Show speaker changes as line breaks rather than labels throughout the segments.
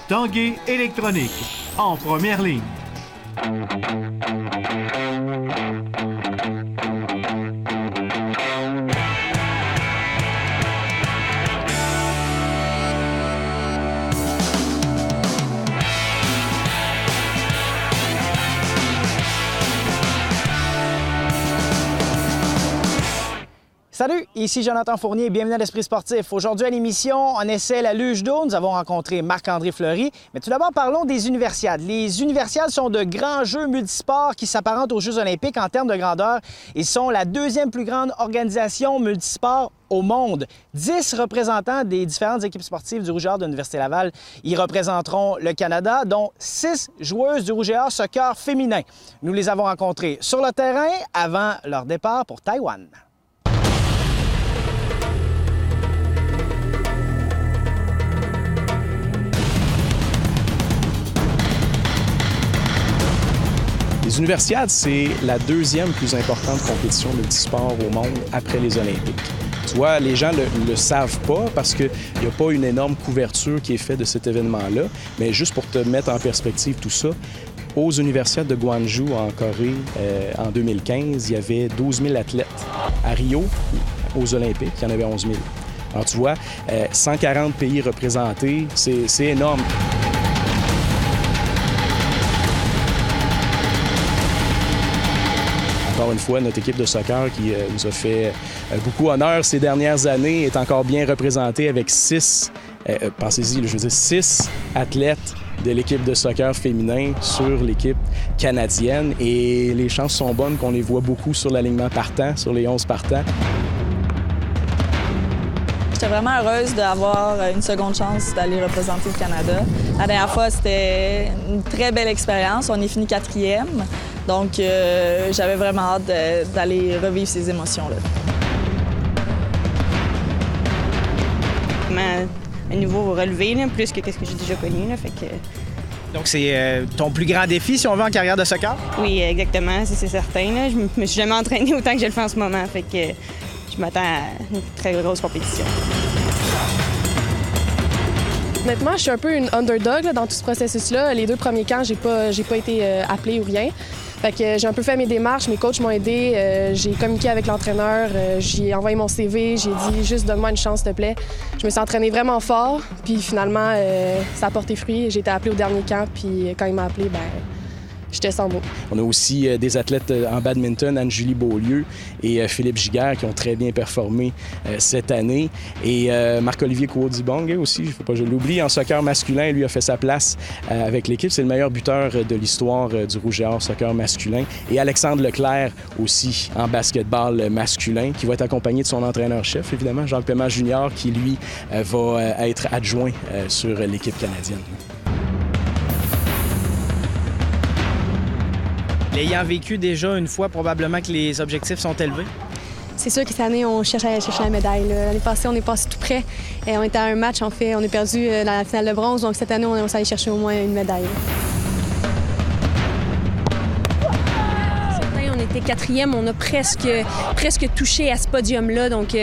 Tanguay Électronique, en première ligne.
Salut, ici Jonathan Fournier, bienvenue à l'Esprit sportif. Aujourd'hui à l'émission, on essaie la luge d'eau. Nous avons rencontré Marc-André Fleury. Mais tout d'abord, parlons des universiades. Les universiades sont de grands jeux multisports qui s'apparentent aux Jeux olympiques en termes de grandeur. Ils sont la deuxième plus grande organisation multisport au monde. 10 représentants des différentes équipes sportives du Rouge et Or de l'Université Laval y représenteront le Canada, dont 6 joueuses du Rouge et Or soccer féminin. Nous les avons rencontrées sur le terrain avant leur départ pour Taïwan.
Les universiades, c'est la deuxième plus importante compétition multisport au monde après les Olympiques. Tu vois, les gens ne le savent pas parce qu'il n'y a pas une énorme couverture qui est faite de cet événement-là. Mais juste pour te mettre en perspective tout ça, aux universiades de Gwangju, en Corée, en 2015, il y avait 12 000 athlètes. À Rio, aux Olympiques, il y en avait 11 000. Alors tu vois, 140 pays représentés, c'est énorme. Encore une fois, notre équipe de soccer qui nous a fait beaucoup honneur ces dernières années est encore bien représentée avec 6 athlètes de l'équipe de soccer féminin sur l'équipe canadienne. Et les chances sont bonnes qu'on les voit beaucoup sur l'alignement partant, sur les 11 partants.
J'étais vraiment heureuse d'avoir une seconde chance d'aller représenter le Canada. La dernière fois, c'était une très belle expérience. On est fini 4e. Donc, j'avais vraiment hâte d'aller revivre ces émotions-là.
Un nouveau relevé, là, plus que ce que j'ai déjà connu. Là, fait que...
Donc, c'est ton plus grand défi, si on veut, en carrière de soccer?
Oui, exactement, c'est certain. Là. Je me suis jamais entraînée autant que je le fais en ce moment. Fait que je m'attends à une très grosse compétition.
Honnêtement, je suis un peu une underdog là, dans tout ce processus-là. Les 2 premiers camps, j'ai pas été appelée ou rien. Fait que j'ai un peu fait mes démarches, mes coachs m'ont aidé, j'ai communiqué avec l'entraîneur, j'ai envoyé mon CV, j'ai dit juste donne-moi une chance s'il te plaît. Je me suis entraînée vraiment fort, puis finalement ça a porté fruit. J'ai été appelée au dernier camp, puis quand il m'a appelée, j'étais sans mots.
On a aussi des athlètes en badminton, Anne-Julie Beaulieu et Philippe Giguère, qui ont très bien performé cette année. Et Marc-Olivier Kouodibong aussi, il ne faut pas que je l'oublie, en soccer masculin, lui a fait sa place avec l'équipe. C'est le meilleur buteur de l'histoire du Rouge et Or soccer masculin. Et Alexandre Leclerc aussi en basketball masculin, qui va être accompagné de son entraîneur-chef, évidemment, Jean Paiement Junior, qui lui va être adjoint sur l'équipe canadienne.
Ayant vécu déjà une fois, probablement que les objectifs sont élevés?
C'est sûr que cette année, on cherche à aller chercher la médaille. L'année passée, on est passé tout près. Et on était à un match, on a perdu dans la finale de bronze. Donc cette année, on s'est allé chercher au moins une médaille.
On était 4e, on a presque touché à ce podium-là, donc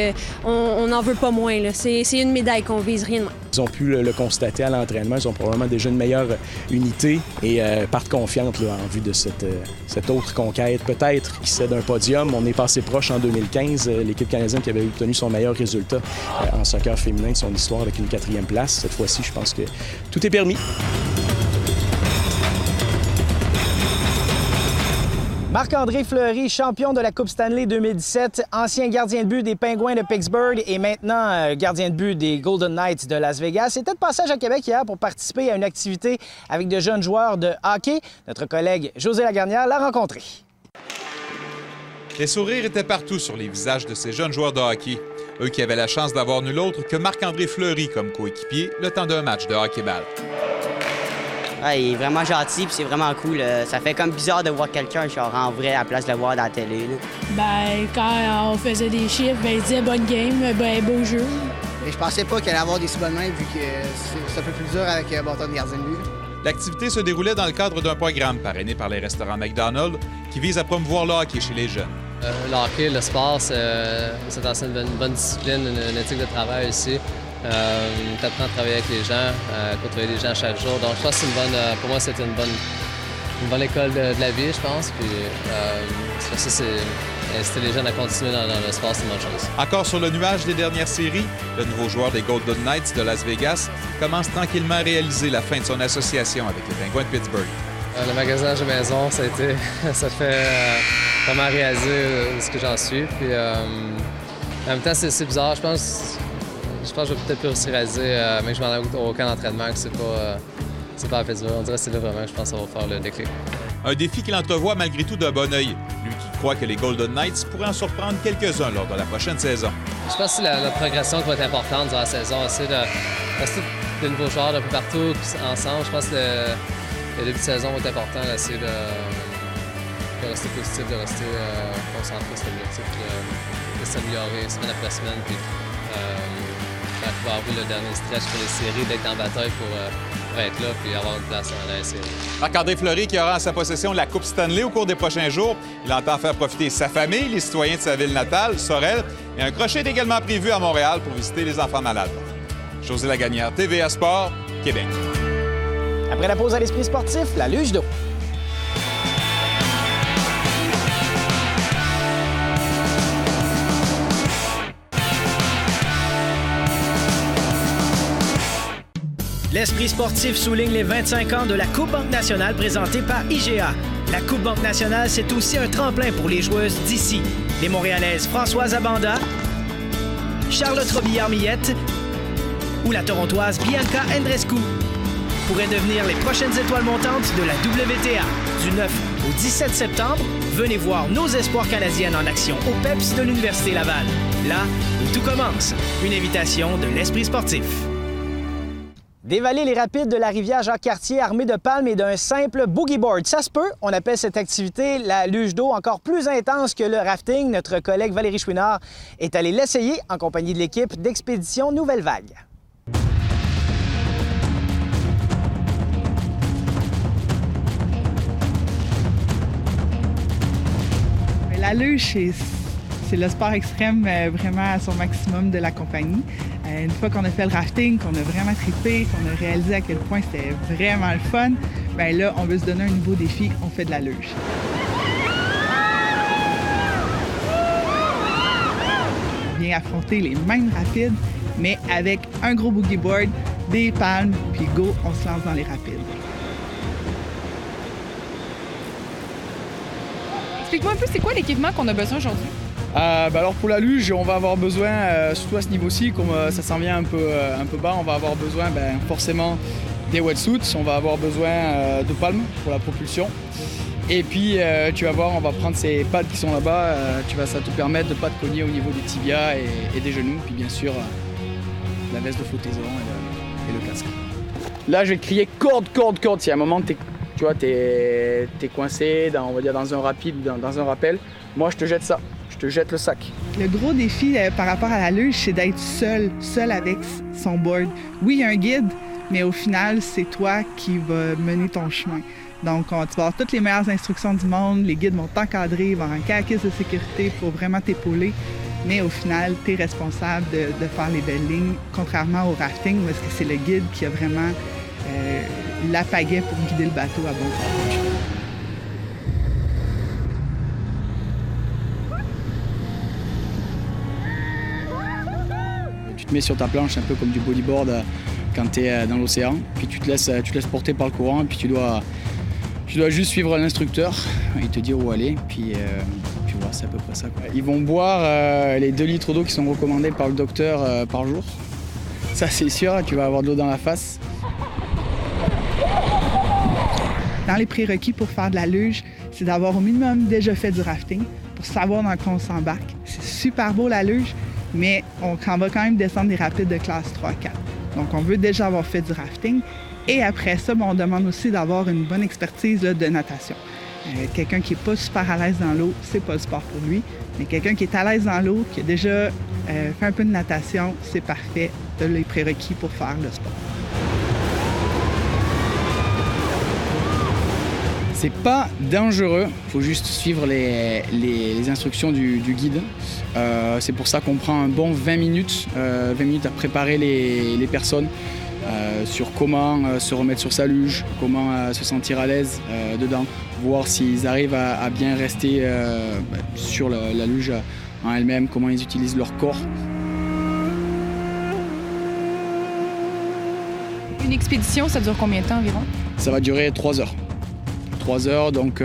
on n'en veut pas moins. Là. C'est une médaille qu'on vise, rien de moins.
Ils ont pu le constater à l'entraînement, ils ont probablement déjà une meilleure unité et partent confiantes là, en vue de cette autre conquête. Peut-être qui c'est d'un podium. On est passé proche en 2015, l'équipe canadienne qui avait obtenu son meilleur résultat en soccer féminin de son histoire avec une 4e place. Cette fois-ci, je pense que tout est permis.
Marc-André Fleury, champion de la Coupe Stanley 2017, ancien gardien de but des Pingouins de Pittsburgh et maintenant gardien de but des Golden Knights de Las Vegas. C'était de passage à Québec hier pour participer à une activité avec de jeunes joueurs de hockey. Notre collègue José Lagarnière l'a rencontré.
Les sourires étaient partout sur les visages de ces jeunes joueurs de hockey. Eux qui avaient la chance d'avoir nul autre que Marc-André Fleury comme coéquipier le temps d'un match de hockey-ball.
Ouais, il est vraiment gentil puis c'est vraiment cool. Ça fait comme bizarre de voir quelqu'un genre en vrai à la place de le voir dans la télé. Là.
Quand on faisait des chiffres, il disait bonne game, beau jeu.
Et je pensais pas qu'il allait avoir des si bonnes mains vu que c'est un peu plus dur avec un bâton de gardien de but.
L'activité se déroulait dans le cadre d'un programme parrainé par les restaurants McDonald's qui vise à promouvoir le hockey chez les jeunes.
Le hockey, le sport, c'est une bonne discipline, une éthique de travail aussi. Tu apprends à travailler avec les gens, à côtoyer les gens chaque jour. Donc, je pense que pour moi, c'était une bonne école de la vie, je pense. Puis, c'est pour ça inciter les jeunes à continuer dans le sport, c'est une bonne chose.
Encore sur le nuage des dernières séries, le nouveau joueur des Golden Knights de Las Vegas commence tranquillement à réaliser la fin de son association avec les Penguins de Pittsburgh.
Le magasinage de maison, ça fait vraiment réaliser ce que j'en suis. Puis, en même temps, c'est bizarre. Je pense que je vais peut-être plus aussi réaliser, mais que je m'en ai aucun entraînement, que c'est pas à Pittsburgh. On dirait que c'est là vraiment que je pense que ça va faire le déclic.
Un défi qu'il entrevoit malgré tout d'un bon œil. Lui qui croit que les Golden Knights pourraient en surprendre quelques-uns lors de la prochaine saison.
Je pense que la progression qui va être importante durant la saison, c'est de rester de nouveaux joueurs d'un peu partout ensemble. Je pense que le début de saison va être important d'essayer de rester positif, de rester concentré sur l'objectif, de s'améliorer semaine après semaine. Puis, pouvoir avoir le dernier stretch pour les séries, d'être en bataille pour être là et avoir une place dans la série.
Marc-André Fleury qui aura en sa possession la Coupe Stanley au cours des prochains jours. Il entend faire profiter sa famille, les citoyens de sa ville natale, Sorel, et un crochet est également prévu à Montréal pour visiter les enfants malades. José Lagagnère, TVA Sport, Québec.
Après la pause à l'Esprit sportif, la luge d'eau. L'Esprit sportif souligne les 25 ans de la Coupe Banque Nationale présentée par IGA. La Coupe Banque Nationale, c'est aussi un tremplin pour les joueuses d'ici. Les Montréalaises Françoise Abanda, Charlotte Robillard-Millette ou la Torontoise Bianca Andreescu pourraient devenir les prochaines étoiles montantes de la WTA. Du 9 au 17 septembre, venez voir nos espoirs canadiennes en action au PEPS de l'Université Laval. Là où tout commence. Une invitation de l'Esprit sportif. Dévaler les rapides de la rivière Jacques-Cartier armé de palmes et d'un simple boogie board. Ça se peut, on appelle cette activité la luge d'eau, encore plus intense que le rafting. Notre collègue Valérie Chouinard est allée l'essayer en compagnie de l'équipe d'Expédition Nouvelle Vague.
La luge, c'est le sport extrême vraiment à son maximum de la compagnie. Une fois qu'on a fait le rafting, qu'on a vraiment trippé, qu'on a réalisé à quel point c'était vraiment le fun, bien là, on veut se donner un nouveau défi, on fait de la luge. On vient affronter les mêmes rapides, mais avec un gros boogie board, des palmes, puis go, on se lance dans les rapides.
Explique-moi un peu, c'est quoi l'équipement qu'on a besoin aujourd'hui?
Alors pour la luge, on va avoir besoin, surtout à ce niveau-ci, comme ça s'en vient un peu bas, on va avoir besoin forcément des wetsuits, on va avoir besoin de palmes pour la propulsion. Et puis tu vas voir, on va prendre ces pads qui sont là-bas, ça te permettre de ne pas te cogner au niveau des tibias et des genoux, puis bien sûr la veste de flottaison et le casque. Là je vais crier corde. Si à un moment t'es coincé dans un rapide ou dans un rappel, moi je te jette ça. Je te jette le sac.
Le gros défi par rapport à la luge, c'est d'être seul avec son board. Oui, il y a un guide, mais au final, c'est toi qui vas mener ton chemin. Donc, tu vas avoir toutes les meilleures instructions du monde, les guides vont t'encadrer, ils vont avoir un caquis de sécurité pour vraiment t'épauler, mais au final, tu es responsable de faire les belles lignes, contrairement au rafting, parce que c'est le guide qui a vraiment la pagaie pour guider le bateau à bon port.
Tu te mets sur ta planche un peu comme du bodyboard quand tu es dans l'océan, puis tu te laisses porter par le courant, et puis tu dois juste suivre l'instructeur, il te dit où aller, puis voilà, c'est à peu près ça, quoi. Ils vont boire les 2 litres d'eau qui sont recommandés par le docteur par jour. Ça c'est sûr, tu vas avoir de l'eau dans la face.
Dans les prérequis pour faire de la luge, c'est d'avoir au minimum déjà fait du rafting pour savoir dans quoi on s'embarque. C'est super beau la luge, mais on va quand même descendre des rapides de classe 3-4. Donc, on veut déjà avoir fait du rafting. Et après ça, on demande aussi d'avoir une bonne expertise de natation. Quelqu'un qui n'est pas super à l'aise dans l'eau, c'est pas le sport pour lui. Mais quelqu'un qui est à l'aise dans l'eau, qui a déjà fait un peu de natation, c'est parfait. Tu as les prérequis pour faire le sport.
C'est pas dangereux, il faut juste suivre les instructions du guide. C'est pour ça qu'on prend un bon 20 minutes à préparer les personnes sur comment se remettre sur sa luge, comment se sentir à l'aise dedans, voir s'ils arrivent à bien rester sur la luge en elle-même, comment ils utilisent leur corps.
Une expédition, ça dure combien de temps environ?
Ça va durer 3 heures. 3 heures, donc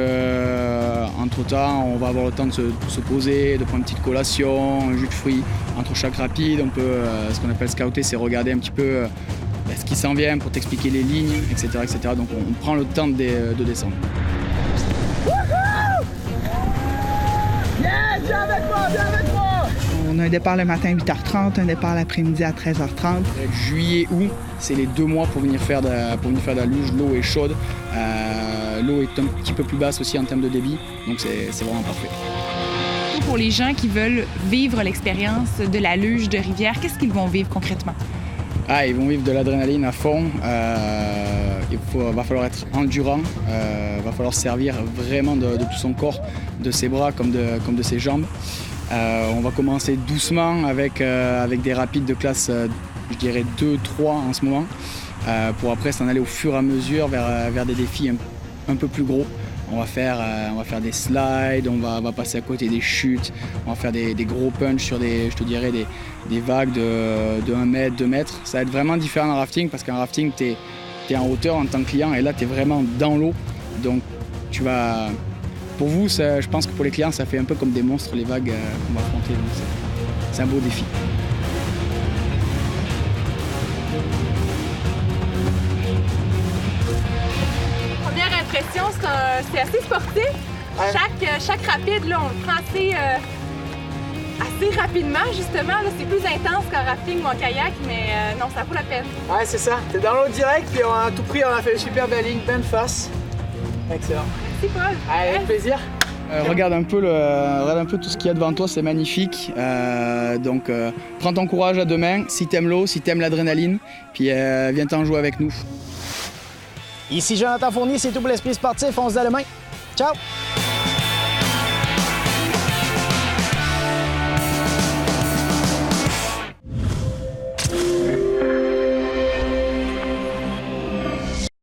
entre-temps, on va avoir le temps de se poser, de prendre une petite collation, un jus de fruits. Entre chaque rapide, on peut, ce qu'on appelle scouter, c'est regarder un petit peu ce qui s'en vient pour t'expliquer les lignes, etc. Donc on prend le temps de descendre.
Yes, viens avec moi, viens avec moi! On a un départ le matin à 8h30, un départ l'après-midi à 13h30.
Juillet, août, c'est les 2 mois pour venir faire de la luge. L'eau est chaude, l'eau est un petit peu plus basse aussi en termes de débit, donc c'est vraiment parfait.
Pour les gens qui veulent vivre l'expérience de la luge de rivière, qu'est-ce qu'ils vont vivre concrètement?
Ils vont vivre de l'adrénaline à fond. Va falloir être endurant, va falloir se servir vraiment de tout son corps, de ses bras comme de ses jambes. On va commencer doucement avec des rapides de classe, je dirais 2-3 en ce moment, pour après s'en aller au fur et à mesure vers des défis un peu plus gros. On va faire des slides, on va passer à côté des chutes, on va faire des gros punches sur des vagues de 1 mètre, 2 mètres. Ça va être vraiment différent en rafting parce qu'en rafting, tu es en hauteur en tant que client et là, tu es vraiment dans l'eau. Donc, pour vous, je pense que pour les clients, ça fait un peu comme des monstres, les vagues qu'on va affronter. Donc c'est un beau défi.
Première impression, c'est assez sportif. Ouais. Chaque rapide, là, on le prend assez rapidement, justement. C'est plus intense qu'en rafting ou en kayak, mais non, ça vaut la peine.
Ouais, c'est ça. T'es dans l'eau direct, puis à tout prix, on a fait une super belle ligne, pleine face. Excellent.
Merci, Paul.
Allez, avec plaisir.
Regarde un peu tout ce qu'il y a devant toi, c'est magnifique. Donc, prends ton courage à 2 mains. Si t'aimes l'eau, si t'aimes l'adrénaline, puis viens t'en jouer avec nous.
Ici Jonathan Fournier, c'est tout pour l'Esprit sportif. On se dit à demain. Ciao!